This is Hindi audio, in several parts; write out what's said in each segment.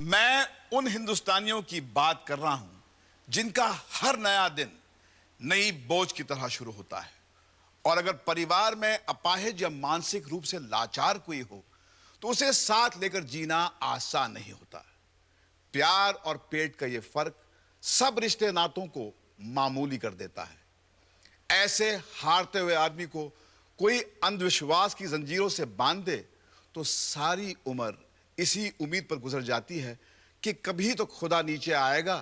मैं उन हिंदुस्तानियों की बात कर रहा हूं जिनका हर नया दिन नई बोझ की तरह शुरू होता है। और अगर परिवार में अपाहिज या मानसिक रूप से लाचार कोई हो तो उसे साथ लेकर जीना आसान नहीं होता। प्यार और पेट का यह फर्क सब रिश्ते नातों को मामूली कर देता है। ऐसे हारते हुए आदमी को कोई अंधविश्वास की जंजीरों से बांध दे तो सारी उम्र इसी उम्मीद पर गुजर जाती है कि कभी तो खुदा नीचे आएगा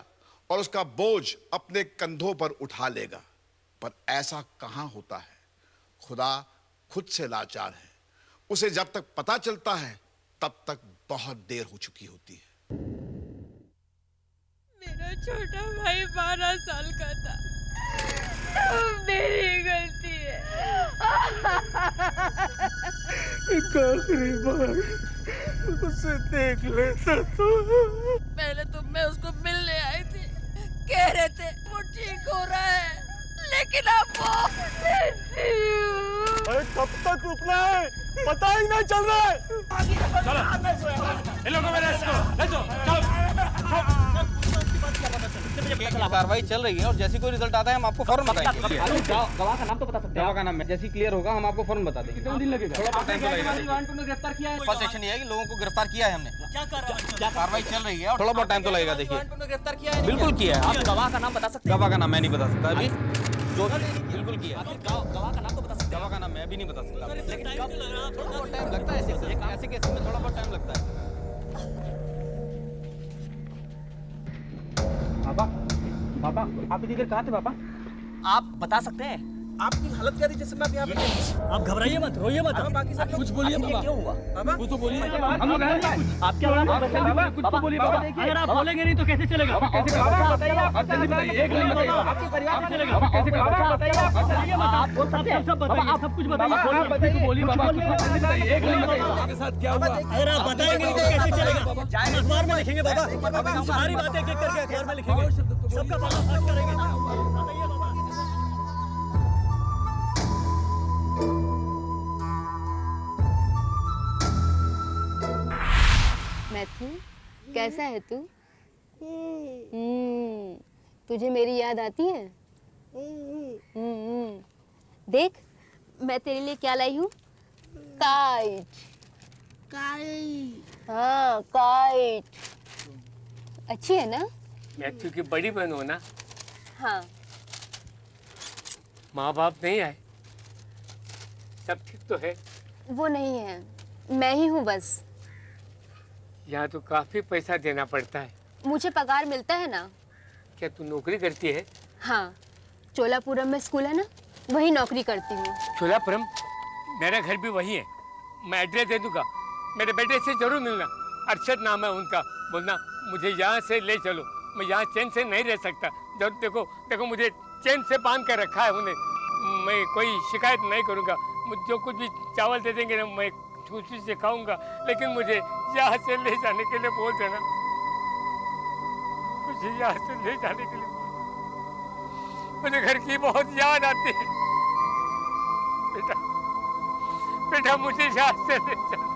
और उसका बोझ अपने कंधों पर उठा लेगा। पर ऐसा कहां होता है। खुदा खुद से लाचार है। उसे जब तक पता चलता है तब तक बहुत देर हो चुकी होती है। मेरा छोटा भाई 12 साल का था। सब मेरी गलती है। एक आखिरी बार उसे देख लेता तो। पहले तो मैं उसको मिलने आई थी, कह रहे थे वो ठीक हो रहा है, लेकिन अब वो अरे कब तक रुकना है, पता ही नहीं चल रहा है। चलो इन लोगों में ले जाओ, कार्रवाई चल रही है और जैसी कोई रिजल्ट आता है हम आपको फौरन बताएंगे। गवाह का नाम तो बता सकते हैं। गवाह का नाम है, जैसी क्लियर होगा हम आपको फौरन बता देंगे। कितना दिन लगेगा? थोड़ा टाइम तो लगेगा। गिरफ्तार किया है। फर्स्ट एक्शन ये है कि लोगों को गिरफ्तार किया है हमने। क्या कार्रवाई चल रही है और थोड़ा बहुत टाइम तो लगेगा। देखिए गिरफ्तार किया है? बिल्कुल किया है। आप गवाह का नाम बता सकते हैं? गवाह का नाम मैं नहीं बता सकता अभी। जो बिल्कुल किया है। गवाह का नाम तो बता सकते हैं? गवाह का नाम मैं भी नहीं बता सकता। लेकिन थोड़ा बहुत टाइम लगता है ऐसे केस में, थोड़ा बहुत टाइम लगता है। पापा आप इधर कहाँ थे पापा? आप बता सकते हैं आपकी हालत क्या थी जैसे मैं यहाँ पे? आप घबराइए मत, रोइए मत, बाकी सब कुछ बोलिए बाबा। क्यों हुआ बाबा? कुछ तो बोलिए। आप क्या कुछ तो बोलिए बाबा। अगर आप बोलेंगे नहीं तो कैसे चलेगा? कैसे बताइए आप जल्दी बताइए। एक मिनट बताइए आपके परिवार में चलेगा कैसे? बताइए आप चलिए मत, आप बोल सकते हैं, सब बताइए, सब कुछ बताइए, बोलिए बाबा, जल्दी बताइए। एक मिनट बताइए आपके साथ क्या हुआ? अगर आप बताएंगे नहीं तो कैसे चलेगा? अखबार में लिखेंगे बाबा, सारी बातें एक एक करके अखबार में लिखेंगे, सबका पर्दाफाश करेंगे। बताइए बाबा। मैथ्यू, कैसा है तू? तुझे मेरी याद आती है? देख मैं तेरे लिए क्या लाई हूँ। काइट। हाँ काइट। अच्छी है ना? मैथ्यू की बड़ी बहन हो ना? हाँ। माँ बाप नहीं आए? सब ठीक तो है? वो नहीं है, मैं ही हूँ बस। यहाँ तो काफी पैसा देना पड़ता है। मुझे पगार मिलता है ना। क्या तू नौकरी करती है? हाँ, चोलापुरम में स्कूल है ना, वही नौकरी करती हूँ। चोलापुरम? मेरा घर भी वही है। मैं एड्रेस दे दूंगा, मेरे बेटे से जरूर मिलना। अरशद नाम है उनका। बोलना मुझे यहाँ से ले चलो, मैं यहाँ चैन से नहीं रह सकता। जब देखो मुझे चैन से बांध कर रखा है उन्हें। मैं कोई शिकायत नहीं करूँगा। जो कुछ भी चावल दे देंगे ना मैं खुशी से खाऊंगा, लेकिन मुझे यहाँ से ले जाने के लिए बोल देना। मुझे यहाँ से ले जाने के लिए मुझे घर की बहुत याद आती है। बेटा मुझे यहाँ से ले जा।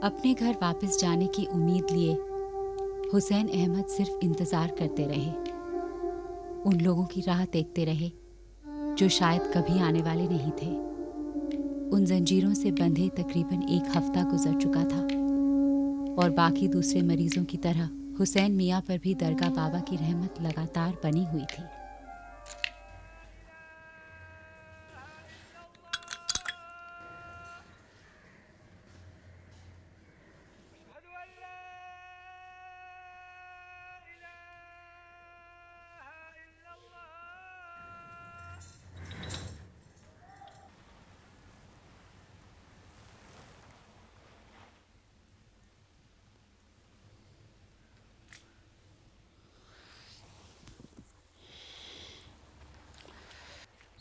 अपने घर वापस जाने की उम्मीद लिए हुसैन अहमद सिर्फ इंतजार करते रहे। उन लोगों की राह देखते रहे जो शायद कभी आने वाले नहीं थे। उन जंजीरों से बंधे तकरीबन 1 हफ्ता गुजर चुका था और बाकी दूसरे मरीजों की तरह हुसैन मियाँ पर भी दरगाह बाबा की रहमत लगातार बनी हुई थी।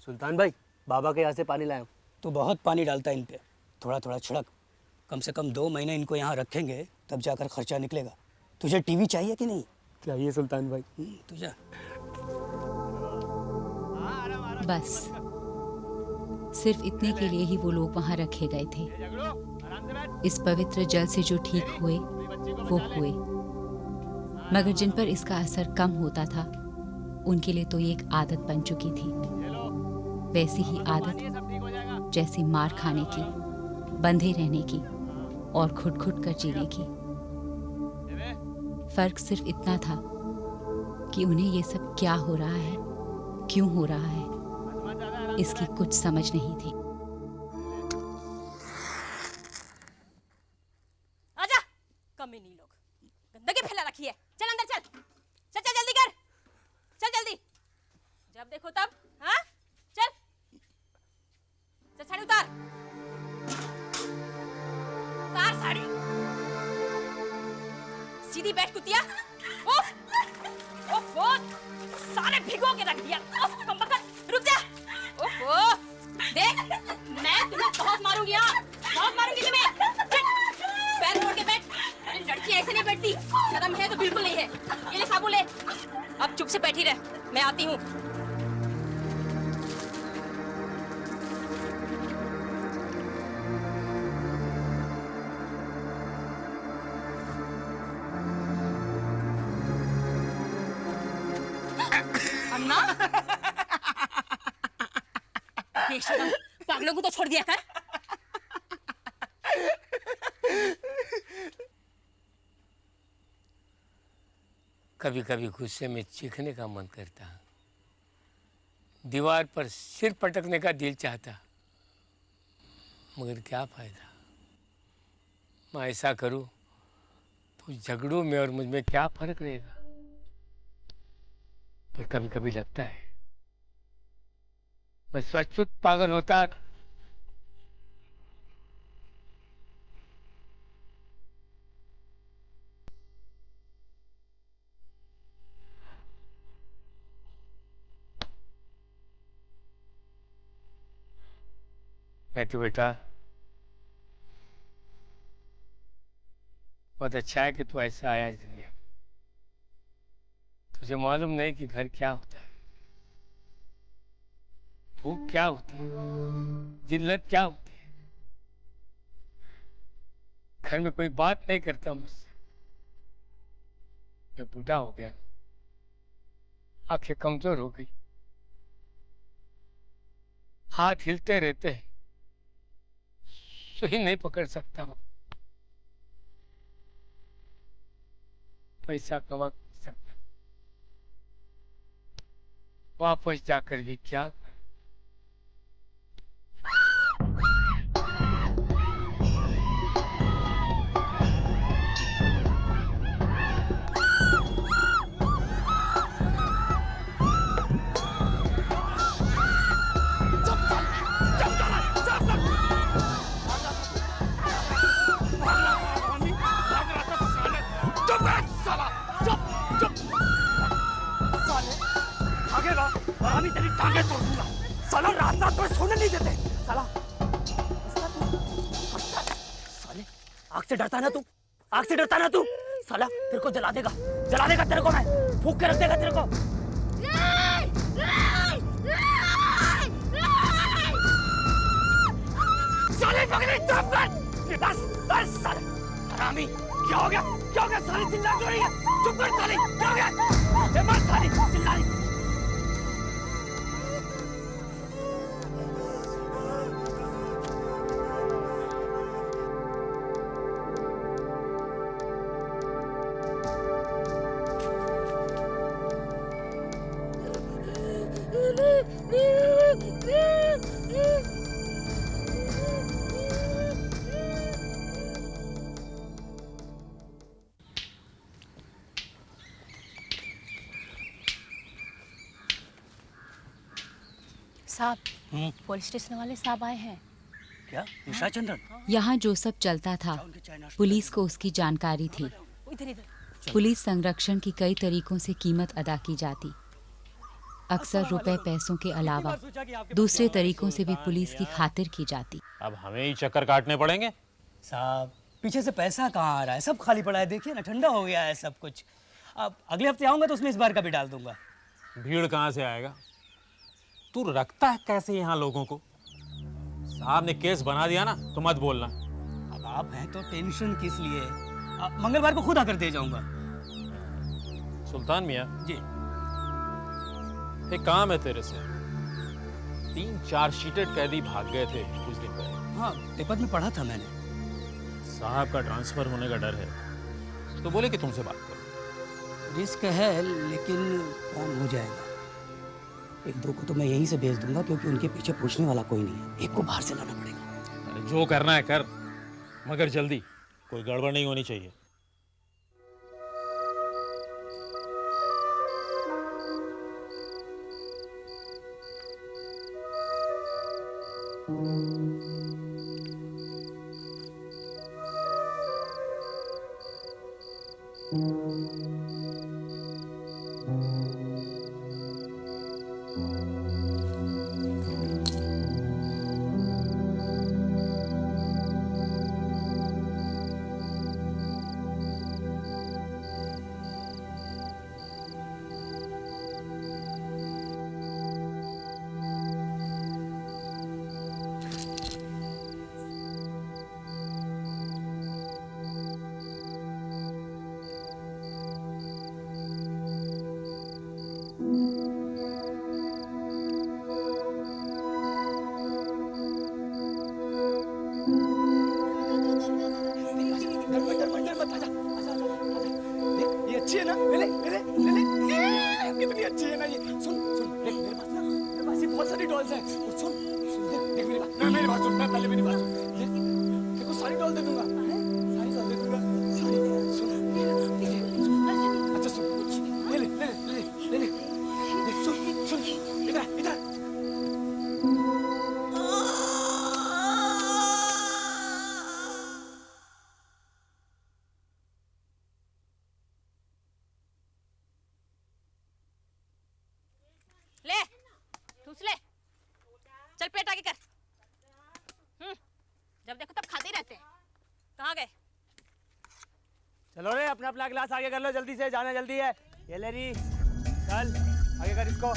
सुल्तान भाई, बाबा के यहाँ से पानी लाया हूँ। तो बहुत पानी डालता है इन पे, थोड़ा थोड़ा छिड़क। कम से कम 2 महीने इनको यहाँ रखेंगे, तब जाकर खर्चा निकलेगा। तुझे टीवी चाहिए कि नहीं? चाहिए सुल्तान भाई। तुझे बस सिर्फ इतने के लिए ही वो लोग वहां रखे गए थे। इस पवित्र जल से जो ठीक हुए वो हुए, मगर जिन पर इसका असर कम होता था उनके लिए तो ये एक आदत बन चुकी थी। वैसी ही आदत जैसी मार खाने की, बंधे रहने की और घुट घुट कर जीने की। फर्क सिर्फ इतना था कि उन्हें ये सब क्या हो रहा है, क्यों हो रहा है, इसकी कुछ समझ नहीं थी। आजा, कमीनी लोग, गंदगी फैला रखी है। चल अंदर चल, चल चल जल्दी कर, चल जल्दी। जब देखो तब, हाँ? चल, चल साड़ी उतार, उतार साड़ी। सीधी बैठ कुतिया। उफ, उफ, सारे भिगो के रख दिया। उफ, कमबख्त, रुक जा। ओहो, देख, मैं तुम्हें बहुत मारूंगी, हाँ, बहुत मारूंगी तुम्हें। पैर मोड़ के बैठ। अरे लड़की ऐसे नहीं बैठती, शर्म है तो बिल्कुल नहीं है। ये ले साबुन ले। अब चुप से बैठी रह, मैं आती हूँ। अन्ना, बेशरम, पागलों को तो छोड़ दिया कर। कभी कभी गुस्से में चीखने का मन करता, दीवार पर सिर पटकने का दिल चाहता, मगर क्या फायदा। मैं ऐसा करूं तो झगड़ों में और मुझ में क्या फर्क रहेगा। पर कभी कभी लगता है मैं सचमुच पागल होता। मैं तो बेटा बहुत अच्छा है कि तू ऐसा आया इस दुनिया। तुझे मालूम नहीं कि घर क्या होता है, भूख क्या होती है, जिल्लत क्या होती है। घर में कोई बात नहीं करता मुझसे। मैं बूढ़ा हो गया, आंखें कमजोर हो गई, हाथ हिलते रहते हैं, सुई नहीं पकड़ सकता हूं, पैसा कमा सकता, वापस जाकर भी क्या। अभी तेरी टांगे तोड़ दूंगा। साला रात रात में सोने नहीं देते। साला साले, आग से डरता ना तू, आग से डरता ना तू। साला तेरे को जला देगा तेरे को, मैं फूंक के रख देगा तेरे को। साले पकड़े, चुप कर। बस साले हरामी, क्या हो गया साले चिल्ला क्यों रही है? चुप कर साले, क्या हो गया? मत साले चिल्ला रही। साहब, पुलिस स्टेशन वाले साहब आए हैं। क्या निशा चंद्रन? यहाँ जो सब चलता था पुलिस को उसकी जानकारी थी। इधर इधर। पुलिस संरक्षण की कई तरीकों से कीमत अदा की जाती। अक्सर रुपए पैसों के अलावा दूसरे तरीकों से भी पुलिस की खातिर की जाती। अब हमें ही चक्कर काटने पड़ेंगे। साहब पीछे से पैसा कहाँ आ रहा है, सब खाली पड़ा है, देखिए ना ठंडा हो गया है सब कुछ। अब अगले हफ्ते आऊँगा तो उसमें इस बार का भी डाल दूंगा। भीड़ कहाँ से आएगा? तू रखता है कैसे यहाँ लोगों को? साहब ने केस बना दिया ना तो मत बोलना। अब आप हैं तो टेंशन किस लिए? मंगलवार को खुद आकर दे जाऊंगा। सुल्तान मियाँ जी। एक काम है तेरे से। 3-4 शीटेड कैदी भाग गए थे कुछ दिन पहले। हाँ पेपर में पढ़ा था मैंने। साहब का ट्रांसफर होने का डर है तो बोले कि तुमसे बात करो। रिस्क है लेकिन काम हो जाएगा। 1-2 को तो मैं यहीं से भेज दूंगा क्योंकि उनके पीछे पूछने वाला कोई नहीं है। एक को बाहर से लाना पड़ेगा। अरे जो करना है कर, मगर जल्दी, कोई गड़बड़ नहीं होनी चाहिए। ये अच्छी है ना? ले ले ले ले ले ले। कितनी अच्छी है ना ये। सुन सुन देख मेरे पास ये बहुत सारी डॉल्स हैं। और सुन सुन देख देख मेरी बात। मेरी बात सुन, मैं पहले मेरी बात सुन। ये देखो सारी डॉल दे दूंगा। सारी डॉल दे दूंगा। सारी सुन। अच्छा सुन ले ले ले ले ले ले। देख सुन सुन इधर इधर। ले ठूस ले, चल पेट आगे कर। जब देखो तब खाते ही रहते हैं। कहाँ गए? चलो रे अपना अपना गिलास आगे कर लो, जल्दी से जाना जल्दी है। ये ले रही चल आगे कर इसको।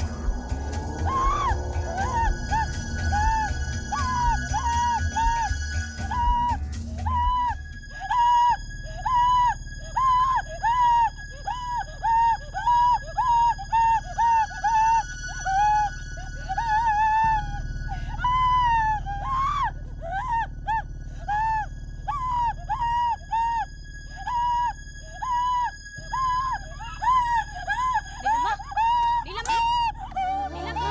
नीलम्मा, नीलम्मा, नीलम्मा।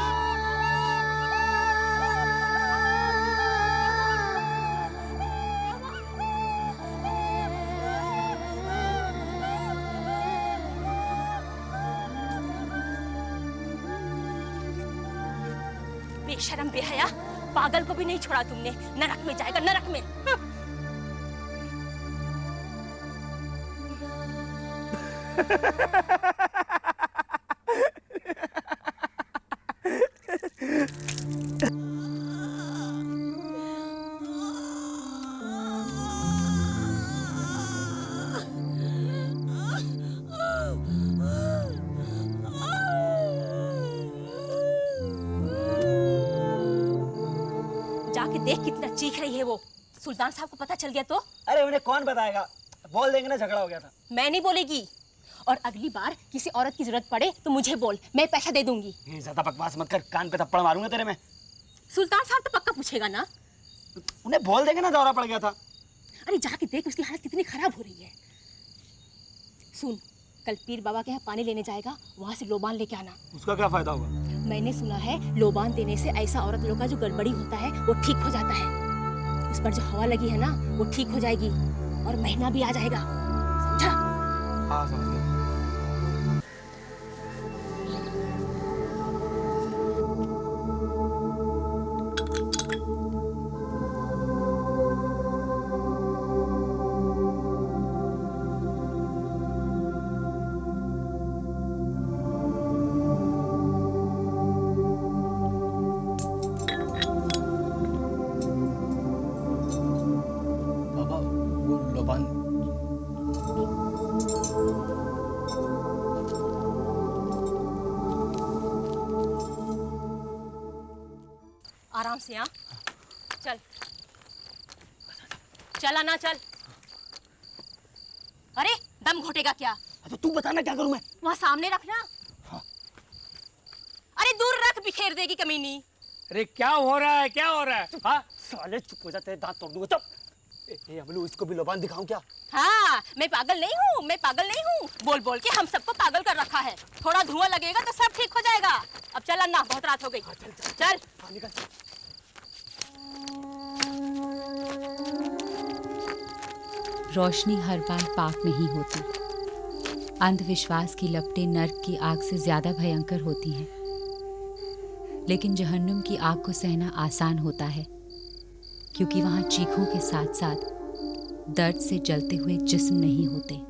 बेशरम बेहया, पागल को भी नहीं छोड़ा तुमने। नरक में जाएगा, नरक में। जाके देख कितना चीख रही है वो। सुल्तान साहब को पता चल गया तो? अरे उन्हें कौन बताएगा, बोल देंगे ना झगड़ा हो गया था। मैं नहीं बोलेगी। और अगली बार किसी औरत की जरूरत पड़े तो मुझे बोल, मैं पैसा दे दूंगी। ज्यादा बकवास मत कर, कान पे थप्पड़ मारूंगा तेरे में। सुल्तान साहब तो पक्का पूछेगा ना। उन्हें बोल देंगे ना दौरा पड़ गया था। अरे जाके देख उसकी हालत कितनी खराब हो रही है। सुन, कल पीर बाबा के यहाँ पानी लेने जाएगा, वहाँ से लोबान लेके आना। उसका क्या फायदा होगा? मैंने सुना है लोबान देने से ऐसा औरत लोग का जो गड़बड़ी होता है वो ठीक हो जाता है। उस पर जो हवा लगी है ना वो ठीक हो जाएगी और महीना भी आ जाएगा। समझा? हाँ समझ गया। बाबा से, हाँ? चल चला ना, चल। अरे दम घोटेगा क्या? तो तू बताना क्या करूं मैं? वहाँ सामने रखना। अरे दूर रख, बिखेर देगी कमीनी। अरे क्या हो रहा है, क्या हो रहा है? हाँ साले चुप हो जा, तेरे दांत तोड़ दूंगा। चुप। अमलू, इसको भी लोबान दिखाऊं क्या? हाँ, मैं पागल नहीं हूँ, मैं पागल नहीं हूँ। बोल बोल के हम सबको पागल कर रखा है। थोड़ा धुआं लगेगा तो सब ठीक हो जाएगा। अब चल अन्ना, बहुत रात हो गई। चल निकल। रोशनी हर बार पाक नहीं होती। अंधविश्वास की लपटें नर्क की आग से ज्यादा भयंकर होती हैं, लेकिन जहन्नुम की आग को सहना आसान होता है, क्योंकि वहां चीखों के साथ साथ दर्द से जलते हुए जिस्म नहीं होते।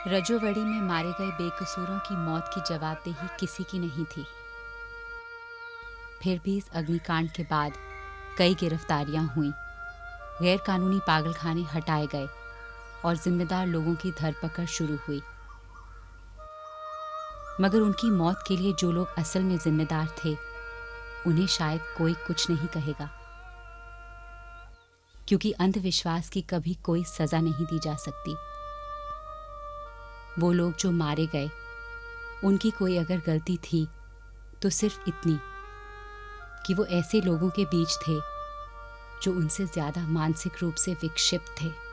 रजोवड़ी में मारे गए बेकसूरों की मौत की जवाबदेही किसी की नहीं थी। फिर भी इस अग्निकांड के बाद कई गिरफ्तारियां हुईं, गैर कानूनी पागलखाने हटाए गए और जिम्मेदार लोगों की धरपकड़ शुरू हुई। मगर उनकी मौत के लिए जो लोग असल में जिम्मेदार थे, उन्हें शायद कोई कुछ नहीं कहेगा, क्योंकि अंधविश्वास की कभी कोई सजा नहीं दी जा सकती। वो लोग जो मारे गए, उनकी कोई अगर गलती थी तो सिर्फ इतनी कि वो ऐसे लोगों के बीच थे जो उनसे ज्यादा मानसिक रूप से विक्षिप्त थे।